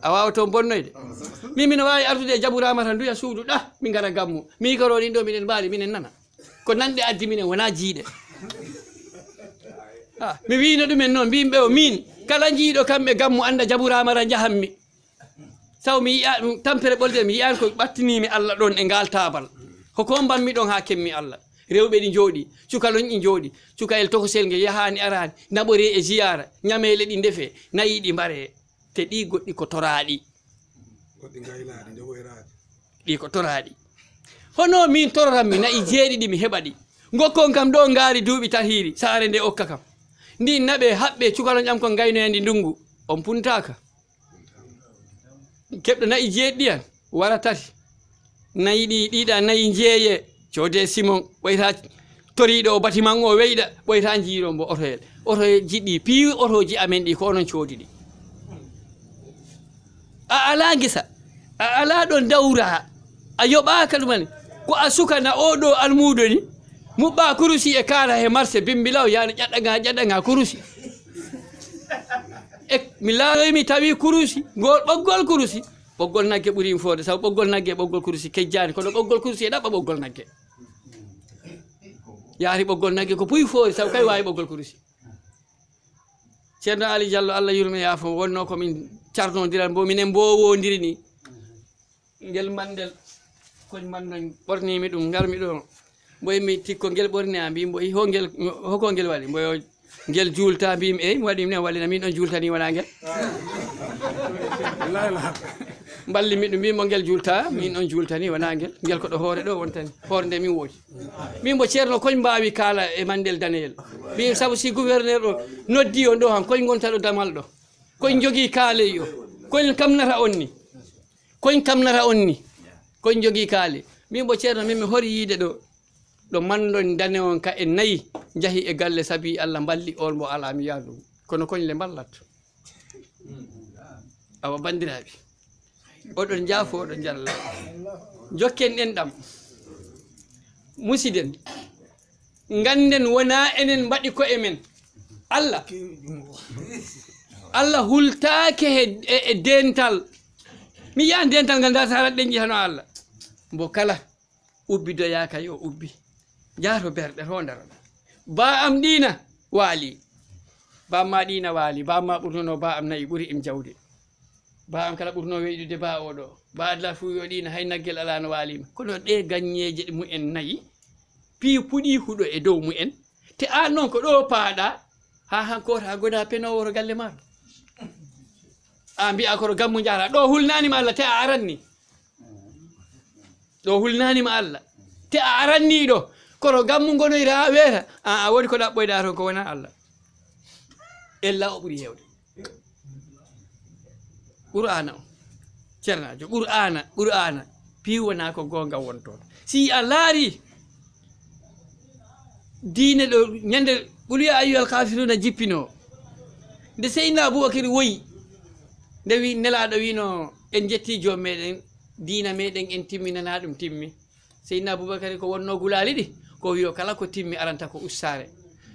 a wawa toon bonnoyde min wawi artude e jaɓurama tan duya suudu ɗa min gara gammu mi karo ɗin ɗo minen mbaali minen nana ko nanɗe addi minen wona jiiɗe mi wino ɗumen noon mbimɓe o min kala jiiɗo kamɓe gammu anda jaɓuramara jahanmi taw mi yiya ɗum tampere ɓolde mi yiyani ko ɓattinimi Allah ɗon e ngal tabal hoko mbanmi ɗon ha kemmi Allah rewɓe ɗi jooɗi cukalon ɗi jooɗi cukayel tokosel ngel yahani arani naɓore e ziyara ñamele ɗi ndefe nayi ɗi mbare te ɗi goɗɗi ko toraɗi ɗi ko toraɗi hono min tororanmi nayi jeeɗiɗi mi heɓa ɗi gokkon kam ɗo ngaari duuɓi tahiri saare nde okka kam ndi naɓe haɓɓe cukalon ƴam kon gaynoyandi ndungu on puntaka keɓɗo nayi jeeɗiɗiyan wara tati nayi ɗi ɗiɗa nayi jeeye coode Simon ɓoyta toriɗo o batiman o weyɗa ɓoyta jiiro mbo otoyel jiɗɗi piiwi otoji amen ɗi ko onon coodi ɗi a ala gesa a ala ɗo dawra a yoɓaka ɗumani ko a sukana oɗo almudo ni muɓɓa kurusi e kaala he marché bimbilaw yaano ƴaɗɗaga kurusi e mi laaroymi tawi kurusi ngol ɓoggol kurusi ɓoggol nagge ɓuuri foode sabu ɓoggol nagge e ɓoggol kurusi kejjani kono ɓoggol kurusi e ɗaɓɓa ɓoggol nagge yaari ɓoggol nagge ko puyi foore sabu kay wawi ɓoggol kurusi ceerno Ali Diallo Allah yurmi yaafo wonno komin carnodiral mbo minen mbowodiri ni ngel mandel koñ mannoñ ɓornimi ɗum garmi ɗo mboymi tikko ngel ɓorni a mbi mboyi hoko ngel waɗi mboyo ngel juulta mbimi eyyi mi waɗi minen wallina min ɗon juultani wona ngel mballimi ɗum mbimo ngel juulta min ɗon juultani wona ngel ko ɗo hoore ɗo wontani hoore nde min woodi min mbo ceerno koñ mbawi kaala e mandel daneyel min saabu si gouverneur ɗo noddi on ɗo han koñ gonta ɗo damal ɗo koñ jogui kaaleyi o koñ kamnata on ni koñ kamnata on ni koñ jogui kaale min mbo ceerno min mi hori yiide ɗo manɗon dane on ka e nayi jahi e galle saabi Allah balli on mbo ala mi yaadu kono koñ le ballat awa bandiraɓe oɗon jaafo oɗon jalla jokken ɗen ɗam musiden ganden wona enen mbaɗi ko e men Allah hultake e dental mi yiyan dental ngal datarat ɗen jihano Allah mbo kala ubbidoyaka yo ubbi jaato berɗe to ndara ba am ɗina waali bamma ɗina waali bamma ɓurnono ba am nayi ɓuuri im jawde ba am kala ɓurno weyɗude ba oɗo ba adla fu yo ɗina hay naggel ala no waalima kono ɗe gagneje mumen nayi pi puɗi huɗo e dow mumen te an noon ko ɗo paaɗa ha hankoto ha goda penoworo galle maɗo a mbiya koto gammu jara ɗo hulnanima Allah te a aranni ɗo hulnanima Allah te a aranni ɗo koto gammu gonoyta ha weeta a woni ko ɗaɓɓoyɗa toon ko wona Allah ella o ɓuuri hewde qur'ana o ceernajo qur'ana piwona ko gonga won toon si a laari diine ɗo ñande ɓuliya ayyuhal kafiruna jippino nde Seydina Aboubakar woyi nde wi nelaɗo wino en jetti joom meɗen diina meɗen en timminana ɗum timmi Seydina Aboubakar ko wonno gulali ɗi ko wiyo kala ko timmi aranta ko ustare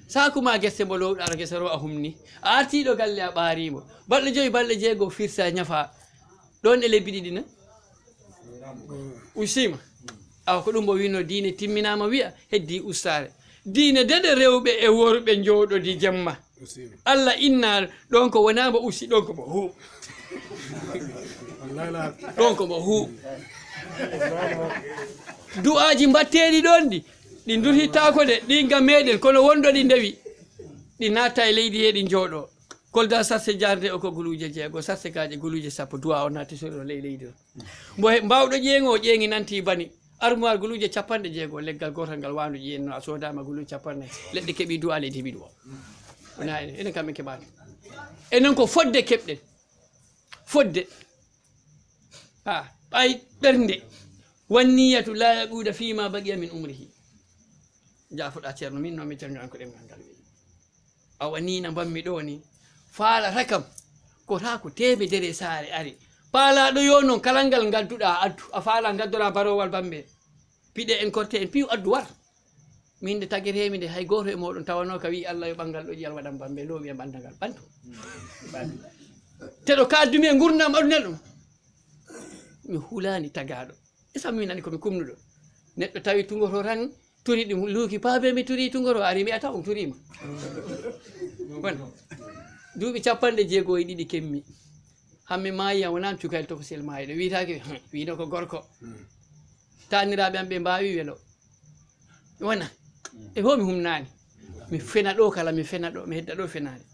sakuma guesse mbo lowɗaɗo guesse ro a humni a artiɗo galle a ɓaarimo balɗe 5 balɗe 6 firsa ñafa ɗon e lebbi ɗiɗi na usima awa ko ɗum mbo wino diine timminama wiya heddi ustare diine dede rewɓe e worɓe jooɗodi jemma Allah inna ɗon ko wonama usi ɗon ko mo hu ɗon ko mo hu du'aji mbatteɗi ɗon ɗi durtitako de ɗi gam meɗen kono wonɗo ɗi ndewi ɗi natta e leydi he ɗi jooɗo Kolda sarse jarde o ko guluje jeego sarse kaje guluje sappo duwa o natti soɗo leydi o mbo mbawɗo ƴeego o ƴeegi nanti bani armoire guluje capanɗe jeego leggal gotal ngal wandu ƴeenno a sodama guluje capanɗe leɗɗe keeɓi duwa leydi heɓi ɗuwa wona enen kamɓe keɓani enen ko fodde keɓɗen fodde ɓay ɓernde wanniyatu la yaquda fima baqiya min umrihi jafoɗa ceerno min noon mi janggan ko ɗemgal ngal wi a wanina mbammi ɗo ni faalata kam ko ta ko temedere saare ari paalaɗo yo noon kala ngal gadduɗa addu a faala gaddora barowal Bambe piɗe en korte en piiw addu war min nde taggetemi nde hay goto e moɗon tawano ka wi Allah yo ɓangal ɗo ƴiyal waɗan Bambe lowi e ɓandagal ɓantu teɗo kaddumi e gurdam aɗu neɗɗo mi hulani tagaɗo isam min nani komi kumnuɗo neɗɗo tawi tugoro tan turi ɗum luuki paabe mi turi tugoro ari mi ata on turima won duuɓi capanɗe jeego e ɗiɗi kemmi hammi maayiya wonam cukayel tokosel maayiɗo witake wiino ko gorko taniraɓe am ɓe mbawi welo wona e ho mi humnani mi fena ɗo kala mi fena ɗo mi hedda ɗo fenade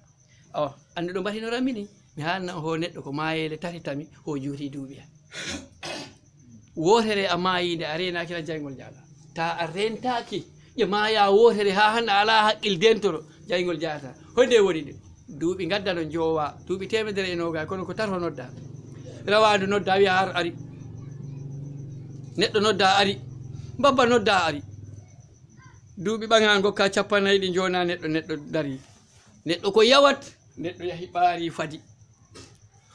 o andi ɗo mbatinoranmi ni mi haalna ho neɗɗo ko maayele tatitami ho juuti duuɓi am wotere a maayide a renakila jaygol jaala ta a rentaki ƴe maaya wotere ha hande ala haqqil dentoro jaygol jaata honde woni ɗe duuɓi gadda no jowa duuɓi temedere e noga kono ko tato nodda rawandu nodda wiya har ari neɗɗo nodda ari babba nodda ari duuɓi ɓaga gokka capannayyi ɗi jona neɗɗo dari neɗɗo ko yawat neɗɗo yahi ɓaari fadi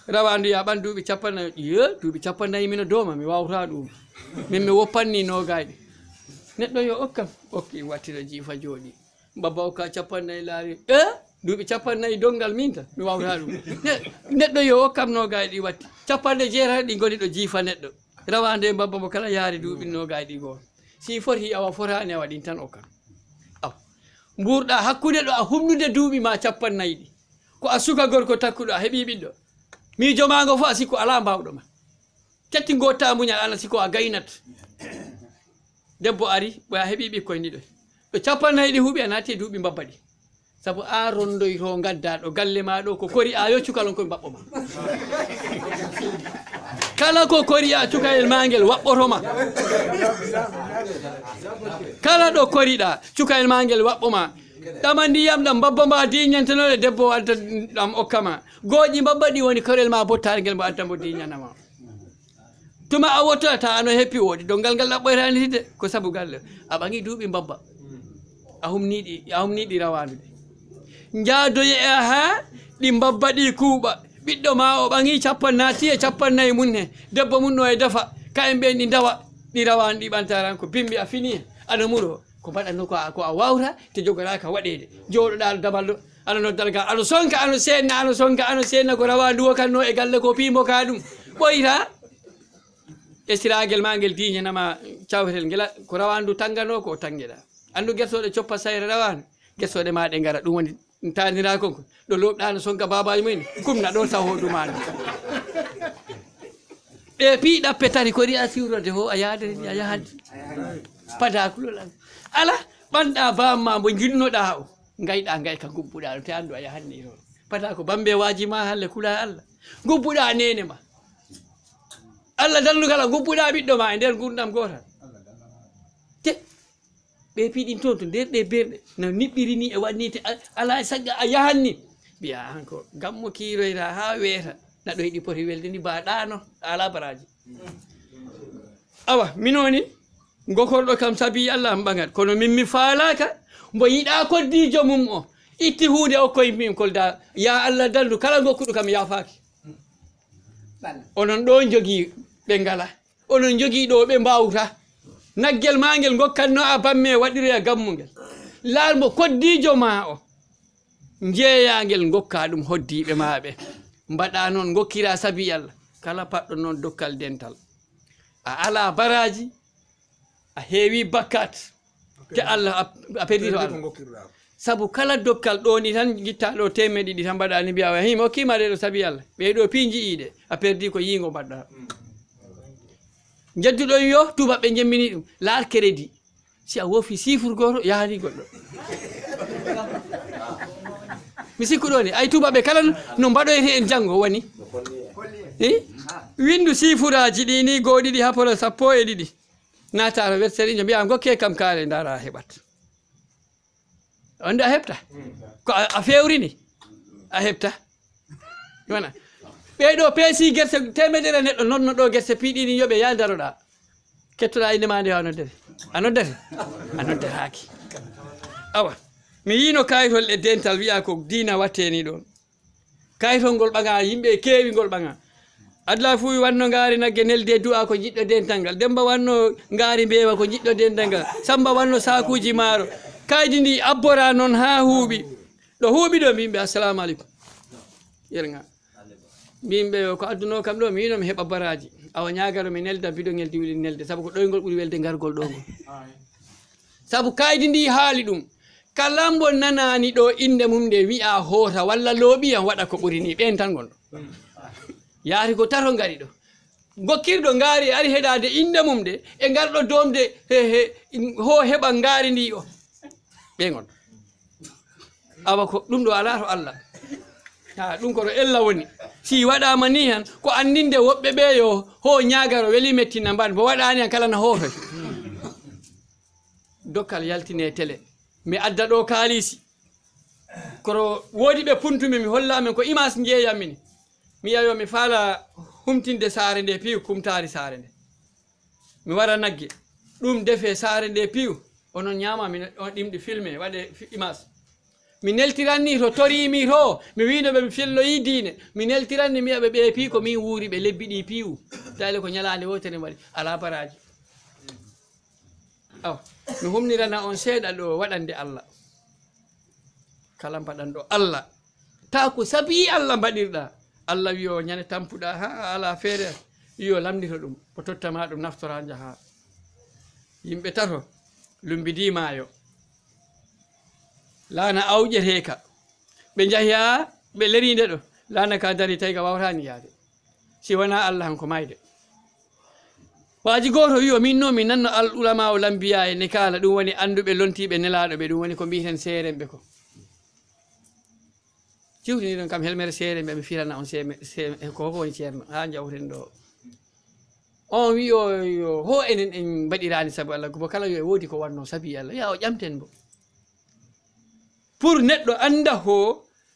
rawandu ya ɓan duuɓi capannayyi ye duuɓi capannayyi mino doma mi wawta ɗum min mi woppanni nogayɗi neɗɗo yo okkam okki wattira jiifa jooɗi babba okka capannayyi laari duuɓi capannayyi dongal min tan mi wawta ɗum neɗɗo yo okkam nogayɗi ɗi watti capanɗe jeetati ɗi goni ɗo jiifa neɗɗo rawande babba mo kala yaari duuɓi nogayɗi goo si foti awa fotani a waɗin tan okkam aw mburɗa hakkude ɗo a humnude duuɓi ma capannayyi ɗi ko a suka gorko takkuɗo a heeɓi ɓiɗɗo miijo mago fof a sikko ala mbawɗo ma ketti gotta muñal ala sikko a gaynat debbo ari ɓoya heeɓi ɓikkoye ɗiɗo ɗo capannayyi ɗi huuɓi a natti duuɓi mbabba ɗi saabu a rondoyto gadda ɗo galle ma ɗo ko kori a yo cukalon koye mbaɓɓo ma kala ko kori a cukayel magel waɓɓotoma kala ɗo koriɗa cukayel magel waɓɓoma ɗama ndiyam ɗam mbabba ma diñantanode debbo wadda ɗam okkama gooƴi mbabba ɗi woni korel ma bottare ngel mo adda mo diñanama tuma a wottata ano heppi woɗi dongal ngal ɗaɓɓoytani hide ko saabu galle a ɓangi duuɓi mbabba a humniɗi rawandude jaadoye e ha ɗi mbabba ɗi kuuɓa ɓiɗɗo ma o ɓangi natti e capannayyi mun he debbo mum no e defa ka en ɓen ɗi dawa ɗi rawani ɗi ɓantaran ko bimbi a fini aɗa muro ko mbaɗanno ko a wawta te jogoraka waɗede jooɗoɗa ɗo dabalɗo aɗa noddal ga aɗa sonka ano senna ko rawandu wokanno e galle ko pimo ka ɗum ɓoyta e siragel ma ngel diñanama cawtel ngela ko rawandu tangano ko tangueɗa andu guertoɗe coppa sayre rawandu guertoɗe ma ɗe gara ɗum woni tanira konko ɗo lobɗano sonka babaji mumen kumna ɗo taw hoɗumano ɓe pi ɗappe tati kodi a siwrode ho a yaadani a yahani padakulol an ala ɓanɗa bamma mo jinnoɗa o gayɗa gay ka gubbuɗa ɗo te andu a yahanni toon pada ko Bambe waji ma halle kula Allah gubbuɗa nene ma Allah dallu kala gubbuɗa ɓiɗɗo ma e nder gurdam gotal te ɓe piɗin toon to nder ɗe berɗe no niɓɓiri ni e wannite ala sagga a yahanni mbiya hanko gammo kiroyta ha weeta naɗo yiɗi poti welde ni mbaɗano ala baraji awa minoni gokorɗo kam saabi Allah am ɓagat kono min mi faalaka mbo yiɗa koddijo mum o itti hunde okkoye min Kolda ya Allah dallu kala gokkuɗo kam yafaki onon ɗo jogui ɓe ngala onon jogui ɗo ɓe mbawta naggel ma ngel gokkanno a Bamme waɗire gammugel laal mo koddijo ma o jeeya ngel gokka ɗum hoddiɓe maɓe mbaɗa noon gokkira saabi Allah kala paɗɗo noon dokkal dental a ala baraji a heewi bakkat te Allah a perdito Allah sabu kala dokkal ɗo ni tan gitta ɗo temedde ɗiɗi tan mbaɗani mbiya himo kima ɗe ɗo sabi Allah ɓeɗo pinji iɗe a perdi ko yingo mbaɗɗa jedduɗo yo tubaɓe jemmini ɗum laal crédit si a wofi chiffre goto yahani goɗɗo mi sikku ɗo ni ay tubaɓe kala no mbaɗoyte en janggo woni windu chiffre aji ɗi ni goo ɗiɗi hapola 12 nataro verseri jo mbiya gokke kam kaale dara heɓat ande a heɓta ko a fewrini a heɓta wona ɓeɗo peesi guerse temedere neɗɗo nonno ɗo guerse piiɗini yoɓe ya daroɗa kettoɗa indema nde a noddere a nodderaki awa mi yino kayitol e dental wiya ko dina watteni ɗon kayitol ngol ɓaga yimɓe keewi ngol ɓaga adla fu wanno ngaari nagge nelde du'a ko jiɗɗo dental ngal demba wanno ngaari mbewa ko jiɗɗo dental ngal samba wanno sakuji maaro kaydi ndi abbora noon ha huuɓi ɗo huuɓi ɗo mbimɓe assalamu aleykum yerga mbimɓe ko adduno kam ɗo mi yino mi heɓa baraji awa ñagaro mi nelda bidongel diwli nelde saabu ko ɗoygol ɓuuri welde gargol ɗo ngol saabu kaydi ndi haali ɗum kala mbo nanani ɗo inde mum nde wi'a hoota walla looɓiyam waɗa ko ɓuri ni ɓen tan gonɗo yaari ko tato ngari ɗo gokkirɗo ngaari ari heɗade inde mum nde e ngarɗo domde ho heɓa ngaari ndi o ɓe gon awa ko ɗum ɗo ala to Allah ha ɗum koto ella woni si waɗama ni han ko andinde woɓɓe ɓe yo ho ñagaro weli mettina mban bo waɗani han kala na hotoy dokkal yaltine télé mi adda ɗo kaalisi koto woodi ɓe puntumi mi hollamen ko image jeeyamini mi yayo mi faala humtinde saare nde piiw kumtari saare nde mi wara nagge ɗum defe saare nde piiw onon ñama on ɗimɗi filmé waɗe image mi neltiranni to torimi to mi winoɓe mi felloyi diine mi neltiranni mi yaɓe ɓe pi ko min wuuri ɓe lebbi ɗi piiwu tawle ko ñalande wotere waɗi ala baraji aw mi humnirana on seeɗa ɗo waɗande Allah kala mbaɗanɗo Allah ta ko sabi Allah mbaɗirɗa Allah wi o ñande tampuɗa ha ala feere yo lamdito ɗum ko tottama ɗum naftora jaha yimɓe tato lumbidimayo laana awƴeteka ɓe jahiya ɓe lerinde ɗo laana ka dari tawi ka wawtani yaade si wona Allah hanko mayde waaji goto wi o minno mi nanno al ulama o lambiya e ne kala ɗum woni anduɓe lontiɓe nelaɗo ɓe ɗum woni ko mbiten seeren ɓe ko ciwtini ɗon kam helmere seere mbe mi firana on ko hoko woni ceerno ha jawten ɗo on wi o ho enen en mbaɗirani saabu Allah bo kala yo e woodi ko wanno saabi Allah ya o ƴamten bo pour neɗɗo anda ho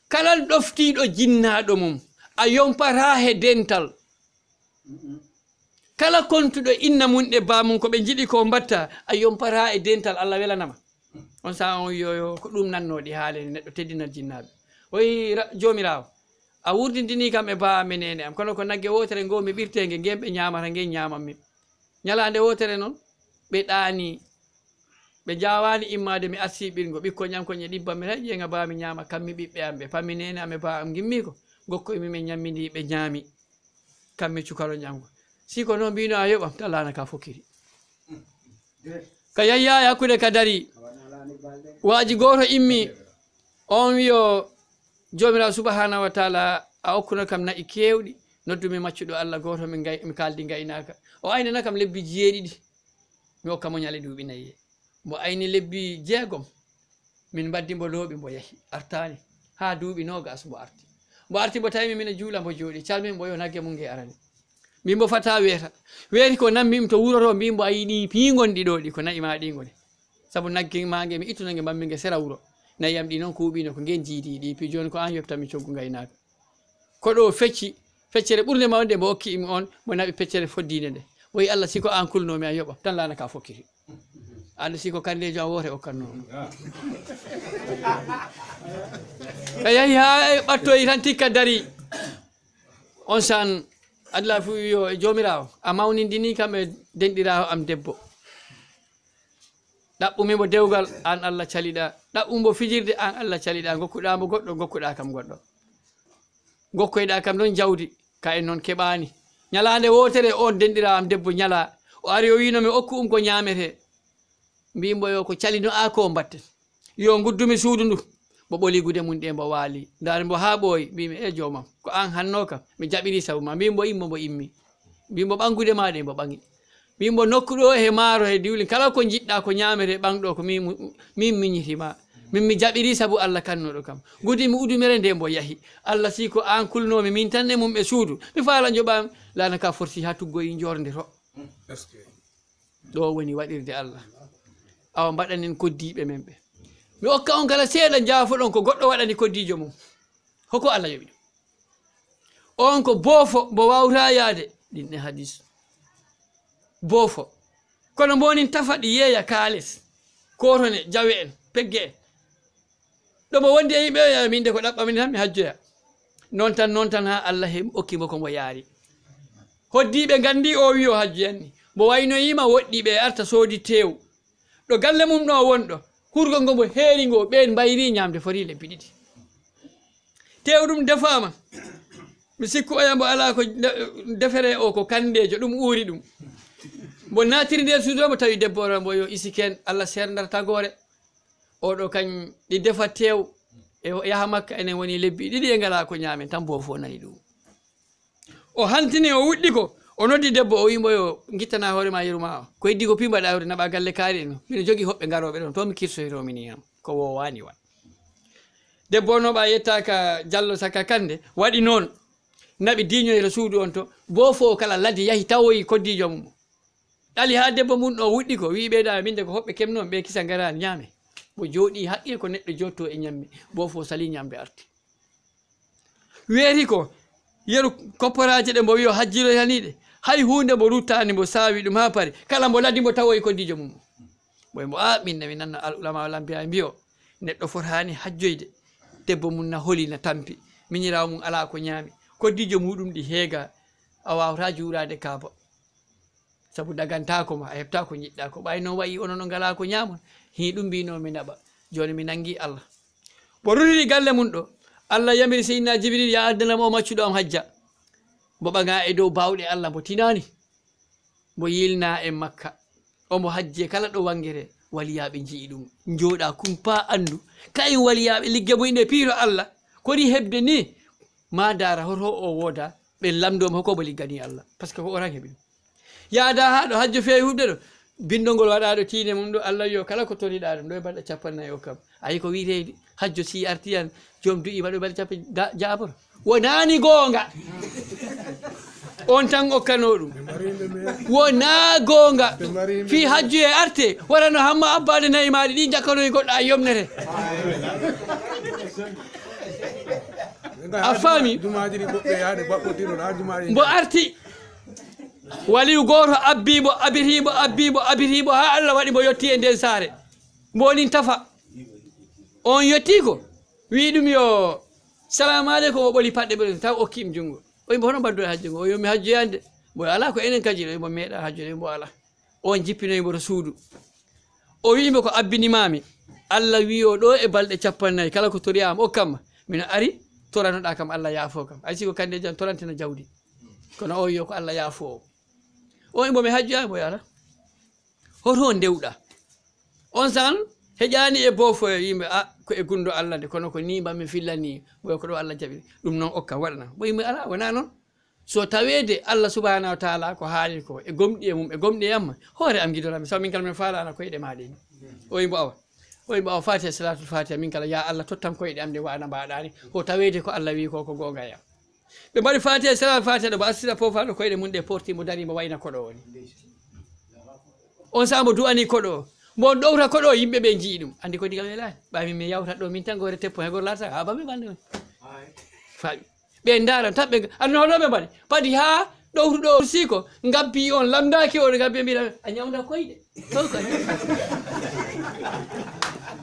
kala ɗoftiɗo jinnaɗo mum a yompata he dental kala kontuɗo inna mum ɗe bamum ko ɓe jiɗi ko mbatta a yompata e dental Allah welanama on sa on yo ko ɗum nannoɗi haale neɗɗo teddinat jinnaɓe oyi jomirawo a wurdindini kam e ba menene am kono ko nagge wotere ngo mi ɓirtege ngen ɓe ñamata ngen ñamammi ñalande wotere noon ɓe ɗaani ɓe jawani immade mi arsi ɓirgo ɓikko ñamkoñe ɗibba mi tan ƴeega ba mi ñama kammi ɓiɓɓe am ɓe pammi nene ame ba am gimmi ko gokkoymi min ñammidi ɓe ñaami kammi cukalo ñamgo si ko noon mbino a yoɓam tan lana ka fokkiri ka yayya hakkude ka dari waaji goto immi on wiyo jomirawo subhanahu wa taala a okkuno kam nayi kewɗi noddumi maccuɗo Allah goto mi kaldi gaynaka o aynana kam lebbi 7 mi hokka mo ñale duuɓi 4 mo ayni lebbi 6 min mbaddi mbo looɓi mbo yahi artani ha duuɓi 20 mbo arti mbo tawimi mina juula mbo jooɗi calmin mbo yo nagge mum nge arani mbimbo fata weeta weeti ko nammimi to wuro to mbimbo a yiɗi piigonɗi ɗo ɗi ko nayi ma ɗi ngoni saabu nagge ma nge mi ittunange mbammi nge sera wuro nayi am ɗi noon kuuɓino ko ngen jiidi ɗi pi joni ko an yoftami coggu gaynaka ko ɗo fecci feccere ɓurde mawde mbo hokki imi on mo naɓi feccere foddide nde woyi Allah siko an kulnomi a yoɓa tan lana ka fokkiri anda siko kandejo an wote okkanno ka yahi ha ɓattoyi tan tikka dari on san Allah fu yo e jomirawo a mawnindini kam e denɗirawo am debbo ɗaɓɓumimo dewgal an Allah caliɗa ɗaɓɓumbo fijirde an Allah caliɗa gokkuɗamo goɗɗo gokkuɗa kam goɗɗo gokkoyɗa kam ɗon jawdi ka en noon keɓani ñalande wotere on denɗirawo am debbo ñala o ari o winomi okku ko ñamete mbimbo yo ko calino a ko mbatten yo guddumi suudu ndu bo ɓoli gude mum ɗe mbo waali ndaare mbo haa ɓooyi mbimi e joomam ko an hanno kam mi jaɓiri sabu ma mbimbo immo mbo immi mbimbo ɓangude ma ɗe mbo ɓangi mbimbo nokkuɗo he maaro he diwlin kala ko jiɗɗa ko ñamere ɓanɗo ko min miñitima min mi jaɓiri sabu Allah kannoɗo kam gudi mi udumere nde mbo yahi Allah si ko an kulnomi min tan e mum ɓe suudu mi faala joɓami lana ka forti ha tuggoyi jorde to ɗo woni waɗirde Allah awa mbaɗanen koddiɓe men ɓe mi okka on kala seeɗa jaafoɗon ko goɗɗo waɗani koddijo mum hoko Allah yoɓi ɗum on ko boofo mbo wawta yaade ɗinɗe hadis boofo kono mbonin tafa ɗi yeeya kaales kotone jawe en pegge en ɗomo wondi e yimɓe ya minde ko ɗaɓɓamin tan mi hajjoya non tan ha Allah he okkimo ko mbo yaari hoddiɓe gandi o wi o hajjoyanni mbo waynoyima woɗɗiɓe arta soodi tew ɗo galle mum ɗo wonɗo hurgol ngo mbo heeri ngo ɓen mbayri ñamde fori lebbi ɗiɗi tew ɗum defama mi sikku oya mbo ala ko defere o ko kandejo ɗum uuri ɗum mbo natiri nder suudu mbo tawi debbo mbo yo isiken Allah serdar tagore oɗo kañ ɗi defa tew e yaha makka enen woni lebbi ɗiɗi e ngala ko ñaamen tan bo fo nani ɗum o hantini o wuɗɗi ko o noddi debbo o wimo yo gittana hoore ma yeruma o ko heddi ko pimba ɗawde naɓa galle kaari en mino jogui hoɓɓe garoɓe ɗon to mi kirsoytomini ham ko wowani wa debbo noɓa yettaka diallo saka kande waɗi noon naɓi diñoyre suudu on to bo fo kala ladde yahi tawoyi koddijo mum ɗali ha debbo mum ɗo wuɗɗi ko wi ɓeɗa minde ko hoɓɓe kemnon ɓe kisa garani ñaame bo jooɗi haqqe ko neɗɗo jotto e ñammi bo fo sali ñamde arti weeri ko yeru kopporaje ɗe mbo wi o hajjiroyaniɗe hay hunde mbo ruttani mbo sawi ɗum ha paari kala mbo laddi mbo tawoyi koddijo mum boy mbo a minne mi nanno al ulama wala mbiya mbiyo neɗɗo fotani hajjoyde debbo mum na holi na tampi miñirawo mum ala ko ñaami koddijo muɗum ɗi heega a wawata juurade kaaba sabu dagantako ma a heɓta ko jiɗɗa ko ɓay noon wayi onon o ngala ko ñamon hi ɗum mbino mi naɓa joni mi nangi Allah bo rutiri galle mum ɗo Allah yamiri seydina Jibril ya addanamo o maccuɗo am hajja mbo ɓaga e dow bawɗe Allah mbo tinani mbo yilna e Makka omo hajje kala ɗo wangere waliyaɓe jii ɗum jooɗa kumpa andu kayen waliyaɓe ligge boyinde piiro Allah kori hebde ni ma dara hoto o wooda ɓe lamdoma hokobo liggani Allah par ce que ko oran heeɓi ɗum yaada ha ɗo hajjo fewi huɓde ɗo bindol ngol waɗaɗo tiine mum ɗo Allah yo kala ko toriɗa ɗum ɗo e balɗe 50 o kam ayi ko wiite hajjo si arti han joom duƴima ɗo balɗe 50 jaboro wonani gonga on tan okkano ɗum wona gonga fi hajju e arte warano hamma abbade nayi maɗi ɗi jakkanoyi goɗɗo a yomnete a faami mbo arti waliyu goto abbibo abiribo ha Allah waɗi mo yetti e nden saare mbonin tafa on yetti ko wi ɗum yo salamu aleykum o ɓoli paɗɗe ɓe taw okkimi jungo o yimbo hono mbadduɗo hajju ngo o yomi hajjoyande mbo ala ko enen kadi ɗo mbo meeɗa hajjude mbo ala on jippinoyimo to suudu o wimo ko abbinimami Allah wi o ɗo e balɗe 50 kala ko toriyama okkamma mino ari toranoɗa kam Allah yaafo kam ay siko kande jam torantena jawdi kono o yo ko Allah yaafo o yimbo mi hajjoya mbo ala hoto ndewɗa on san heƴani e boofo yimɓe a ko e gundo Allah de kono ko ni mbami fillani boy ko ɗo Allah jaɓi ɗum noon okka waɗana bo yimɓe ala wona noon so tawede Allah subhanahu wa taala ko haali ko e gomɗi e mum e gomɗi yamma hoore am guidorami sabu min kala min faalana koyɗe maɗe ni o yimbo awa fatiha salatul fatiha min kala ya Allah tottam koyɗe am de wana mbaɗani ko tawede ko Allah wi ko gonga yam ɓe mbaɗi fatiha salatul fatiha ɗo mbo assira fofaɗo koyɗe mum ɗe portimo darimo wayna koɗo woni on sambo du'ani koɗo mon ɗowta koɗo yimɓe ɓe jii ɗum andi ko digal welani ɓami mi yawtat ɗo min tan gore teppo he gor larta ha bami ɓande on faɓi ɓe daran tan ɓe anno hoɗoɓe mbaɗi paadi ha ɗowtuɗo siko gabbi on lamdaki o gabbi mbiɗa a ñamda koyɗe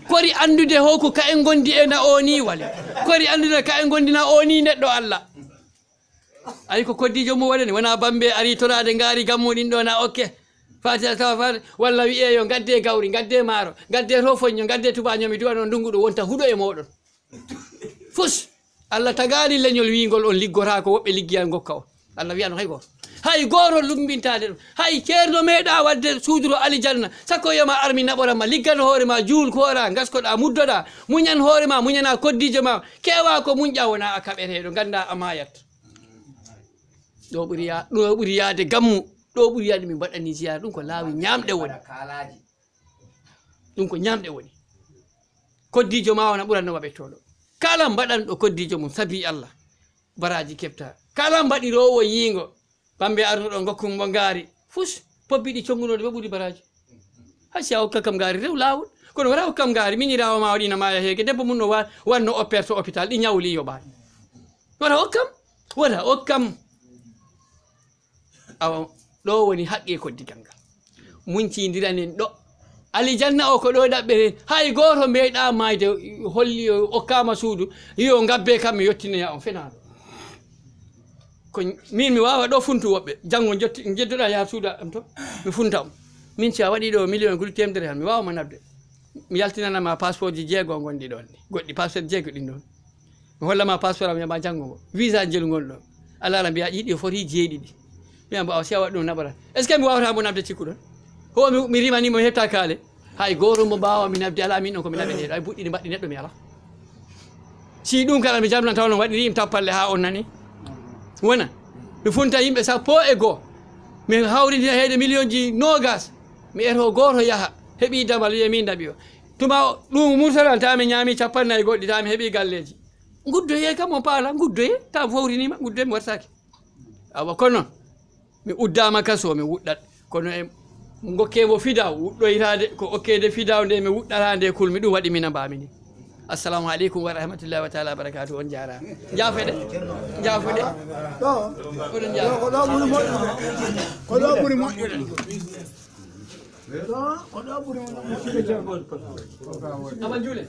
kori andude hoko ka en gondi e na o ni wale kori andude ka en gondina o ni neɗɗo Allah ayi ko koddijo mum waɗani wona Bambe ari torade gaari gammuɗin ɗo na okke fatiha tawa fatiha walla wiye yo gadde gawri gadde maaro gadde rofoño gadde tubaño mi duwa noon ndungu ɗo wonta huuɗo e moɗon fus Allah tagali leñol wingol on liggota ko woɓɓe liggiyal gokka o Allah wiya no hay goto hay goro lumbintade ɗum hay ceerno meeɗa wadde suuduro alijanna sakko yama armi naɓoranma liggan hoore ma juul koora gaskoɗa muddoɗa muñan hoore ma muñana koddijo ma kewa ko muñƴa wona a kaɓeteɗo ganda a mayat ɗo ɓuuri yaade gammu ɗo ɓuuri yaade min mbaɗani ziyara ɗum ko laawi ñamɗe woni ɗum ko ñamɗe woni koddijo ma wona ɓurannoma ɓettoɗo kala mbaɗanɗo koddijo mum sabi Allah baraji kefta kala mbaɗirowo yiingo Bambe arnuɗo gokkummo ngaari fus pobbiɗi conngunode ɓe ɓuuri baraji haysi a hokka kam ngaari rew lawol kono wara hokkam ngaari miñirawo ma waɗina maya heege debbo mum no wanno opére to hôpital ɗi ñawli yoɓani wara hokkam awa ɗo woni haqqe koddigal ngal muñcidiranen ɗo alijanna o ko ɗo ɗaɓɓere hay goto meeɗa mayde holli okkama suudu yo gabbe kam mi yettinoya on fenaɗo ko min mi wawa ɗo funtu woɓɓe janggo jeddoɗa yaha suuda am to mi funta on min si a waɗi ɗo million guli temedere tan mi wawama nabde mi yaltinanama passeport ji jeego gonɗi ɗon ni goɗɗi passeport jeego ɗin ɗon mi hollama passeport am yama janggo ngo visa jelgol ɗon ala mbiya yiɗi foti jeeɗiɗi mbiya mbo si a waɗi ɗum naɓata est ce que mi wawata mo nabde cikkuɗon ho mi rimanimo mi hepta kaale hay goto mo mbawa mi nabde ala min ɗon komi naɓe ɗeɗo ay buɗɗiɗi mbaɗɗi neɗɗo mi ala si ɗum kala mi jamnan taw non waɗiri im tappalle ha on nani wona mi funta yimɓe sappo e goho mi hawridina heede million ji nogas mi eto goto yaaha heeɓi damal wiye min daɓi o tuma ɗum mursalan tami ñaami 50 goɗɗi tami heeɓi galleji guddoye kam on paala guddoye ta fawrinima guddoye mi warsaki awa kono noon mi uddama kaso mi wuɗɗat kono e gokkemo fidaw wuɗɗoytade ko okkede fidaw nde mi wuɗɗata nde kulmi ɗum waɗi mina mbami ni assalamu aleykum wa rahmatullahi wa taala barakatuh on jarama jaafoɗe oɗon jaa ko ɗo ɓuuri moƴƴude ko ɗo ɓuuri amal juule